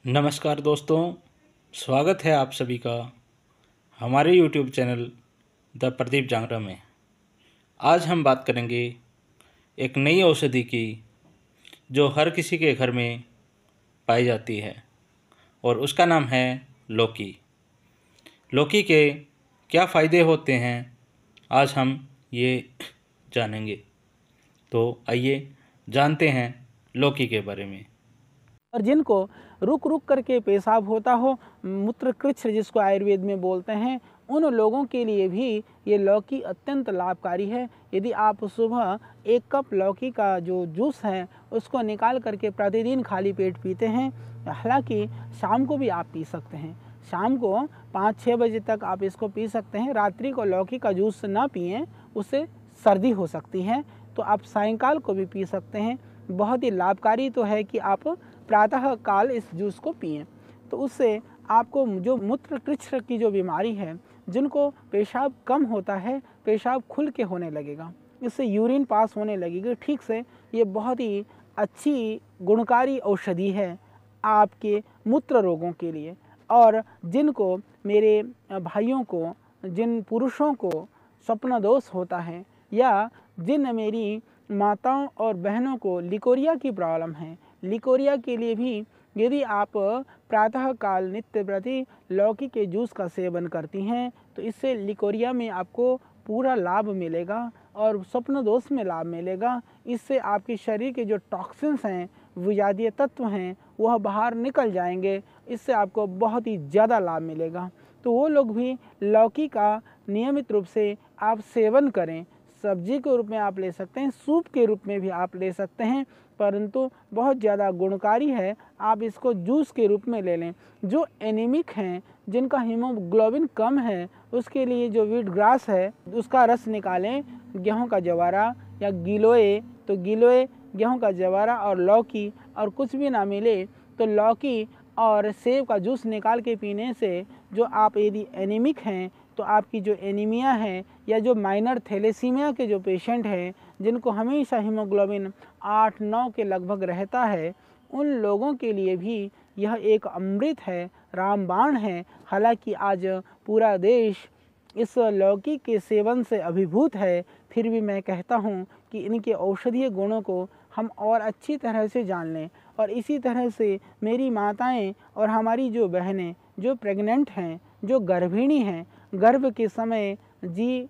नमस्कार दोस्तों, स्वागत है आप सभी का हमारे YouTube channel the Pradeep Jangra में। आज हम बात करेंगे एक नई औषधि की जो हर किसी के घर में पाई जाती है और उसका नाम है लौकी। लौकी के क्या फ़ायदे होते हैं आज हम ये जानेंगे। तो आइए जानते हैं लौकी के बारे में। और जिनको रुक रुक करके पेशाब होता हो, मूत्रकृच्छ जिसको आयुर्वेद में बोलते हैं, उन लोगों के लिए भी ये लौकी अत्यंत लाभकारी है। यदि आप सुबह 1 कप लौकी का जो जूस है उसको निकाल करके प्रतिदिन खाली पेट पीते हैं, हालांकि शाम को भी आप पी सकते हैं। शाम को 5-6 बजे तक आप इसको पी सकते हैं। रात्रि को लौकी का जूस ना पिएं, उससे सर्दी हो सकती है, तो आप सायंकाल को भी पी सकते हैं। बहुत ही लाभकारी तो है कि आप प्रातः काल इस जूस को पिएं, तो उससे आपको जो मूत्रकृच्छ की जो बीमारी है, जिनको पेशाब कम होता है, पेशाब खुल के होने लगेगा, इससे यूरिन पास होने लगेगी ठीक से। ये बहुत ही अच्छी गुणकारी औषधि है आपके मूत्र रोगों के लिए। और जिनको मेरे भाइयों को, जिन पुरुषों को स्वप्न दोष होता है, या जिन मेरी माताओं और बहनों को लिकोरिया की प्रॉब्लम है, लिकोरिया के लिए भी यदि आप प्रातः काल नित्य प्रति लौकी के जूस का सेवन करती हैं, तो इससे लिकोरिया में आपको पूरा लाभ मिलेगा और स्वप्न दोष में लाभ मिलेगा। इससे आपके शरीर के जो टॉक्सिन्स हैं, विषादीय तत्व हैं, वह बाहर निकल जाएंगे। इससे आपको बहुत ही ज़्यादा लाभ मिलेगा। तो वो लोग भी लौकी का नियमित रूप से आप सेवन करें। सब्जी के रूप में आप ले सकते हैं, सूप के रूप में भी आप ले सकते हैं, परंतु बहुत ज़्यादा गुणकारी है, आप इसको जूस के रूप में ले लें। जो एनीमिक हैं, जिनका हीमोग्लोबिन कम है, उसके लिए जो वीट ग्रास है उसका रस निकालें, गेहूं का जवारा या गिलोय, तो गिलोय, गेहूं का जवारा और लौकी, और कुछ भी ना मिले तो लौकी और सेब का जूस निकाल के पीने से, जो आप यदि एनीमिक हैं, तो आपकी जो एनीमिया है या जो माइनर थैलेसीमिया के जो पेशेंट हैं, जिनको हमेशा हीमोग्लोबिन 8-9 के लगभग रहता है, उन लोगों के लिए भी यह एक अमृत है, रामबाण है। हालांकि आज पूरा देश इस लौकी के सेवन से अभिभूत है, फिर भी मैं कहता हूँ कि इनके औषधीय गुणों को हम और अच्छी तरह से जान लें। और इसी तरह से मेरी माताएं और हमारी जो बहनें जो प्रेग्नेंट हैं, जो गर्भिणी हैं, गर्भ के समय जी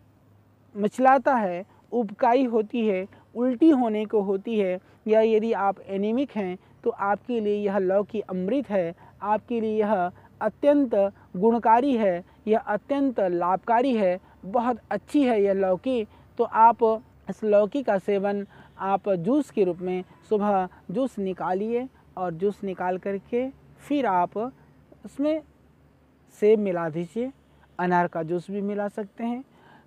मिचलाता है, उबकाई होती है, उल्टी होने को होती है, या यदि आप एनीमिक हैं, तो आपके लिए यह लौकी अमृत है। आपके लिए यह अत्यंत गुणकारी है, यह अत्यंत लाभकारी है, बहुत अच्छी है यह लौकी। तो आप इस लौकी का सेवन आप जूस के रूप में सुबह जूस निकालिए, और जूस निकाल करके फिर आप उसमें सेब मिला दीजिए, अनार का जूस भी मिला सकते हैं,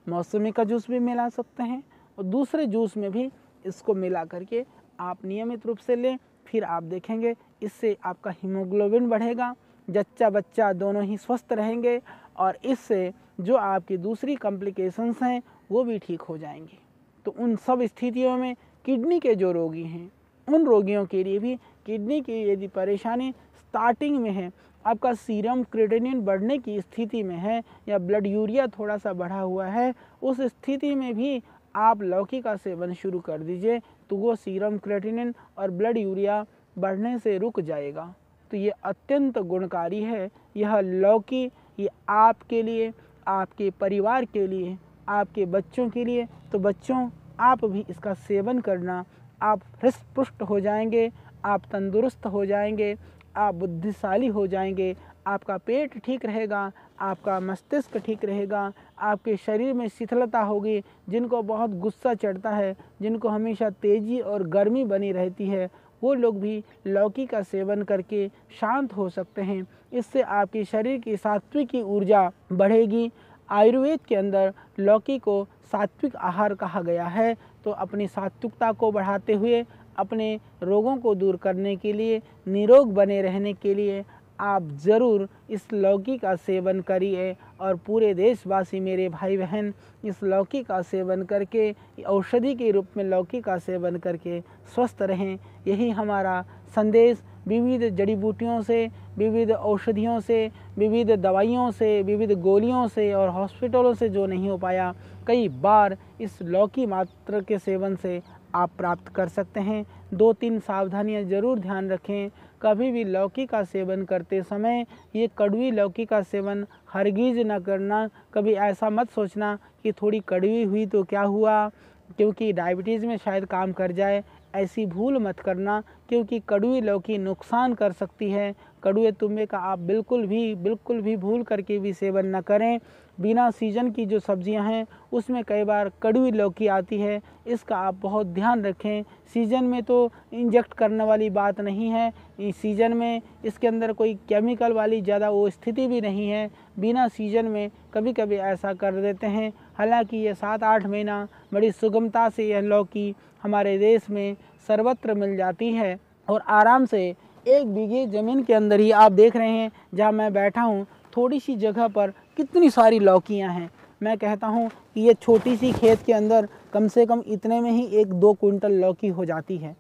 मौसमी का जूस भी मिला सकते हैं, और दूसरे जूस में भी इसको मिला करके आप नियमित रूप से लें। फिर आप देखेंगे इससे आपका हीमोग्लोबिन बढ़ेगा, जच्चा बच्चा दोनों ही स्वस्थ रहेंगे, और इससे जो आपकी दूसरी कॉम्प्लिकेशंस हैं वो भी ठीक हो जाएंगी। तो उन सब स्थितियों में किडनी के जो रोगी हैं, उन रोगियों के लिए भी, किडनी की यदि परेशानी स्टार्टिंग में है, आपका सीरम क्रिएटिनिन बढ़ने की स्थिति में है, या ब्लड यूरिया थोड़ा सा बढ़ा हुआ है, उस स्थिति में भी आप लौकी का सेवन शुरू कर दीजिए, तो वो सीरम क्रिएटिनिन और ब्लड यूरिया बढ़ने से रुक जाएगा। तो ये अत्यंत गुणकारी है यह लौकी। ये आपके लिए, आपके परिवार के लिए, आपके बच्चों के लिए, तो बच्चों आप भी इसका सेवन करना, आप हृष्ट पुष्ट हो जाएंगे, आप तंदुरुस्त हो जाएंगे, आप बुद्धिशाली हो जाएंगे, आपका पेट ठीक रहेगा, आपका मस्तिष्क ठीक रहेगा, आपके शरीर में शिथिलता होगी। जिनको बहुत गुस्सा चढ़ता है, जिनको हमेशा तेज़ी और गर्मी बनी रहती है, वो लोग भी लौकी का सेवन करके शांत हो सकते हैं। इससे आपके शरीर की सात्विक ऊर्जा बढ़ेगी। आयुर्वेद के अंदर लौकी को सात्विक आहार कहा गया है। तो अपनी सात्विकता को बढ़ाते हुए, अपने रोगों को दूर करने के लिए, निरोग बने रहने के लिए आप ज़रूर इस लौकी का सेवन करिए। और पूरे देशवासी मेरे भाई बहन इस लौकी का सेवन करके, औषधि के रूप में लौकी का सेवन करके स्वस्थ रहें। यही हमारा संदेश विविध जड़ी बूटियों से, विविध औषधियों से, विविध दवाइयों से, विविध गोलियों से और हॉस्पिटलों से जो नहीं हो पाया, कई बार इस लौकी मात्र के सेवन से आप प्राप्त कर सकते हैं। 2-3 सावधानियां ज़रूर ध्यान रखें। कभी भी लौकी का सेवन करते समय ये कड़वी लौकी का सेवन हरगिज़ न करना। कभी ऐसा मत सोचना कि थोड़ी कड़वी हुई तो क्या हुआ, क्योंकि डायबिटीज़ में शायद काम कर जाए। ऐसी भूल मत करना, क्योंकि कड़वी लौकी नुकसान कर सकती है। कड़वे तुम्बे का आप बिल्कुल भी भूल करके भी सेवन न करें। बिना सीजन की जो सब्जियां हैं उसमें कई बार कड़वी लौकी आती है, इसका आप बहुत ध्यान रखें। सीजन में तो इंजेक्ट करने वाली बात नहीं है, इस सीजन में इसके अंदर कोई केमिकल वाली ज़्यादा वो स्थिति भी नहीं है। बिना सीजन में कभी कभी ऐसा कर देते हैं। हालांकि ये 7-8 महीना बड़ी सुगमता से यह लौकी हमारे देश में सर्वत्र मिल जाती है और आराम से 1 बीघे ज़मीन के अंदर ही आप देख रहे हैं जहाँ मैं बैठा हूँ, थोड़ी सी जगह पर कितनी सारी लौकियाँ हैं। मैं कहता हूँ कि ये छोटी सी खेत के अंदर कम से कम इतने में ही 1-2 क्विंटल लौकी हो जाती है।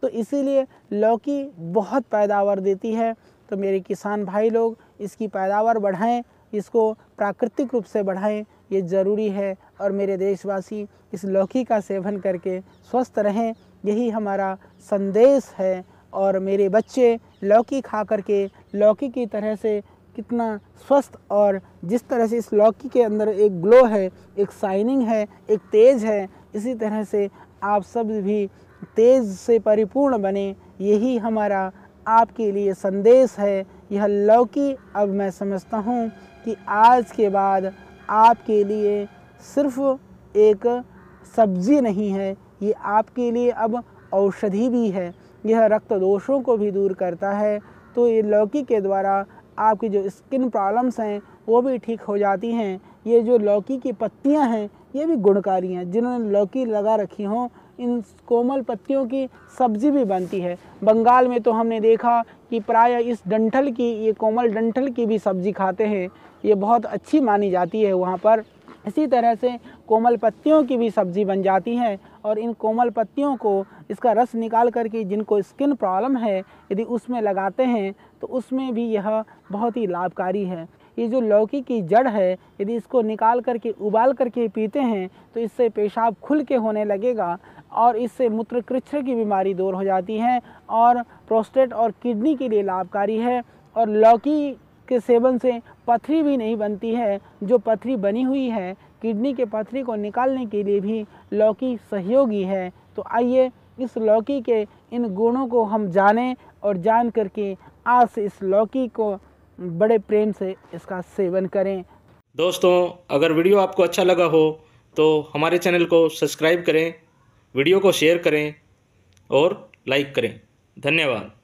तो इसीलिए लौकी बहुत पैदावार देती है। तो मेरे किसान भाई लोग इसकी पैदावार बढ़ाएं, इसको प्राकृतिक रूप से बढ़ाएं, ये ज़रूरी है। और मेरे देशवासी इस लौकी का सेवन करके स्वस्थ रहें, यही हमारा संदेश है। और मेरे बच्चे लौकी खा करके लौकी की तरह से कितना स्वस्थ, और जिस तरह से इस लौकी के अंदर एक ग्लो है, एक शाइनिंग है, एक तेज है, इसी तरह से आप सब भी तेज से परिपूर्ण बने, यही हमारा आपके लिए संदेश है। यह लौकी अब मैं समझता हूँ कि आज के बाद आपके लिए सिर्फ एक सब्जी नहीं है, ये आपके लिए अब औषधि भी है। यह रक्त दोषों को भी दूर करता है। तो ये लौकी के द्वारा आपकी जो स्किन प्रॉब्लम्स हैं वो भी ठीक हो जाती हैं। ये जो लौकी की पत्तियां हैं ये भी गुणकारी हैं। जिन्होंने लौकी लगा रखी हों, इन कोमल पत्तियों की सब्जी भी बनती है। बंगाल में तो हमने देखा कि प्राय इस डंठल की, ये कोमल डंठल की भी सब्जी खाते हैं, ये बहुत अच्छी मानी जाती है वहाँ पर। इसी तरह से कोमल पत्तियों की भी सब्जी बन जाती है और इन कोमल पत्तियों को इसका रस निकाल करके जिनको स्किन प्रॉब्लम है यदि उसमें लगाते हैं तो उसमें भी यह बहुत ही लाभकारी है। ये जो लौकी की जड़ है यदि इसको निकाल करके उबाल करके पीते हैं तो इससे पेशाब खुल के होने लगेगा और इससे मूत्रकृच्छ्र की बीमारी दूर हो जाती है और प्रोस्टेट और किडनी के लिए लाभकारी है। और लौकी के सेवन से पथरी भी नहीं बनती है। जो पथरी बनी हुई है किडनी के पथरी को निकालने के लिए भी लौकी सहयोगी है। तो आइए इस लौकी के इन गुणों को हम जानें और जान करके आज से इस लौकी को बड़े प्रेम से इसका सेवन करें। दोस्तों, अगर वीडियो आपको अच्छा लगा हो तो हमारे चैनल को सब्सक्राइब करें, वीडियो को शेयर करें और लाइक करें। धन्यवाद।